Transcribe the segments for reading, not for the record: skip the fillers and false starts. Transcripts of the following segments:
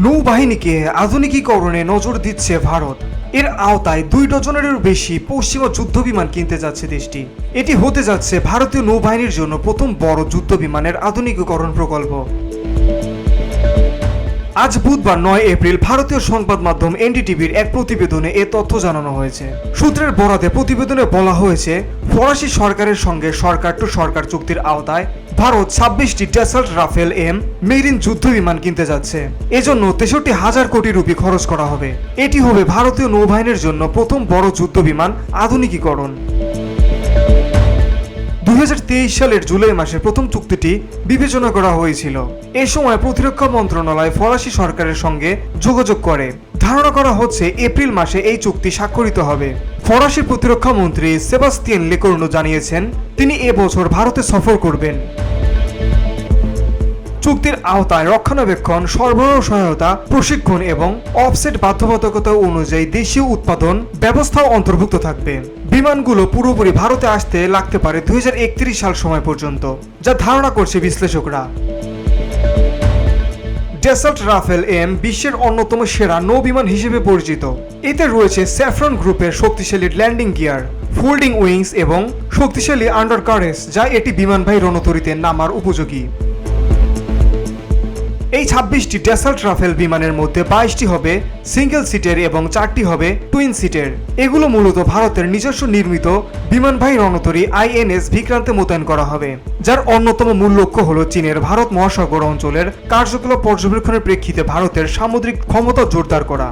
নৌবাহিনীকে আধুনিকীকরণে নজর দিচ্ছে ভারত। এর আওতায় 2 ডজনেরও বেশি পশ্চিমা যুদ্ধবিমান কিনতে যাচ্ছে দেশটি। এটি হতে যাচ্ছে ভারতীয় নৌবাহিনীর জন্য প্রথম বড় যুদ্ধবিমানের আধুনিকীকরণ প্রকল্প। আজ বুধবার 9 এপ্রিল ভারতীয় সংবাদ মাধ্যম এনডিটিভির এক প্রতিবেদনে এ তথ্য জানানো হয়েছে। সূত্রের বরাতে প্রতিবেদনে বলা হয়েছে, ফরাসি সরকারের সঙ্গে সরকার টু সরকার চুক্তির আওতায় Bharat 26টি Dassault Rafael M marine যুদ্ধবিমান কিনতে যাচ্ছে। এজন্য 63,000 কোটি রুপি খরচ করা হবে। এটি হবে ভারতীয় নৌবাহিনীর জন্য প্রথম বড় যুদ্ধবিমান আধুনিকীকরণ। 2023 সালের জুলাই মাসে প্রথম চুক্তিটি বিবেচনা করা হয়েছিল। এ সময় প্রতিরক্ষা মন্ত্রণালয় ফরাসি সরকারের সঙ্গে যোগাযোগ করে। ধারণা করা হচ্ছে এপ্রিল মাসে এই চুক্তি স্বাক্ষরিত হবে। ফরাসি প্রতিরক্ষা মন্ত্রী সেবাস্তিয়ান লেকর্নু জানিয়েছেন তিনি এবছর ভারতে সফর করবেন। চুক্তির আওতায় রক্ষণাবেক্ষণ, সরবরাহ সহায়তা, প্রশিক্ষণ এবং অফসেট বাধ্যবাধকতা অনুযায়ী দেশীয় উৎপাদন ব্যবস্থাও অন্তর্ভুক্ত থাকবে। বিমানগুলো পুরোপুরি ভারতে আসতে লাগতে পারে 2031 সাল সময় পর্যন্ত, যা ধারণা করছে বিশ্লেষকরা। ড্যাসল্ট রাফেল এম বিশ্বের অন্যতম সেরা নৌবিমান হিসেবে পরিচিত। এতে রয়েছে স্যাফরন গ্রুপের শক্তিশালী ল্যান্ডিং গিয়ার, ফোল্ডিং উইংস এবং শক্তিশালী আন্ডার কারেজ, যা এটি বিমানবাহী রণতরীতে নামার উপযোগী। এই 26টি ড্যাসল্ট রাফেল বিমানের মধ্যে 22টি হবে সিঙ্গেল সিটের এবং 4টি হবে টুইন সিটের। এগুলো মূলত ভারতের নিজস্ব নির্মিত বিমানবাহী রণতরী আইএনএস ভিক্রান্তে মোতায়েন করা হবে, যার অন্যতম মূল লক্ষ্য হল চীনের ভারত মহাসাগর অঞ্চলের কার্যকলাপ পর্যবেক্ষণের প্রেক্ষিতে ভারতের সামুদ্রিক ক্ষমতা জোরদার করা।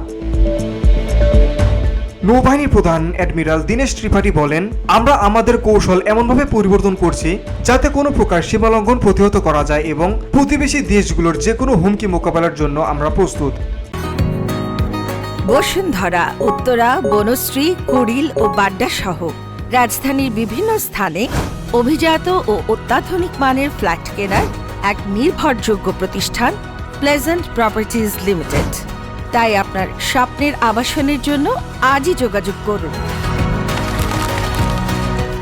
নৌবাহিনীর প্রধান অ্যাডমিরাল দীনেশ ত্রিপাঠী বলেন, আমরা আমাদের কৌশল এমনভাবে পরিবর্তন করছি যাতে কোনো প্রকার সীমালঙ্ঘন প্রতিহত করা যায় এবং প্রতিবেশী দেশগুলোর যে কোনো হুমকি মোকাবেলার জন্য আমরা প্রস্তুত। বসুন্ধরা, উত্তরা, বনশ্রী, কুড়িল ও বাড্ডা সহ রাজধানীর বিভিন্ন স্থানে অভিজাত ও অত্যাধুনিক মানের ফ্ল্যাট কেনার এক নির্ভরযোগ্য প্রতিষ্ঠান প্লেজেন্ট প্রপার্টিজ লিমিটেড। তাই আপনার স্বপ্নের আবাসনের জন্য আজই যোগাযোগ করুন।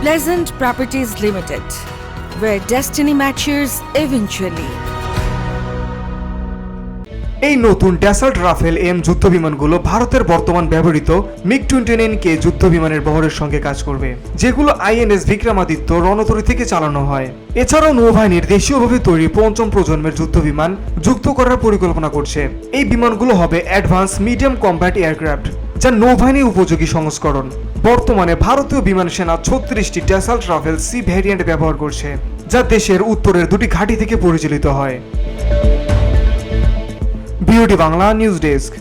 Pleasant properties limited, where destiny matches eventually. এই নতুন ড্যাসল্ট রাফেল এম যুদ্ধবিমানগুলো ভারতের বর্তমান ব্যবহৃত মিগ-29K যুদ্ধবিমানের বহরের সঙ্গে কাজ করবে, যেগুলো আইএনএস বিক্রমাদিত্য রণতরী থেকে চালানো হয়। এছাড়াও নৌবাহিনীর দেশীয়ভাবে তৈরি 5ম প্রজন্মের যুদ্ধবিমান যুক্ত করার পরিকল্পনা করছে। এই বিমানগুলো হবে অ্যাডভান্স মিডিয়াম কম্ব্যাট এয়ারক্রাফট, যা নৌবাহিনী উপযোগী সংস্করণ। বর্তমানে ভারতীয় বিমান সেনা 36টি ড্যাসল্ট রাফেল সি ভ্যারিয়েন্ট ব্যবহার করছে, যা দেশের উত্তরের 2টি ঘাঁটি থেকে পরিচালিত হয়। BOT Bangla news desk.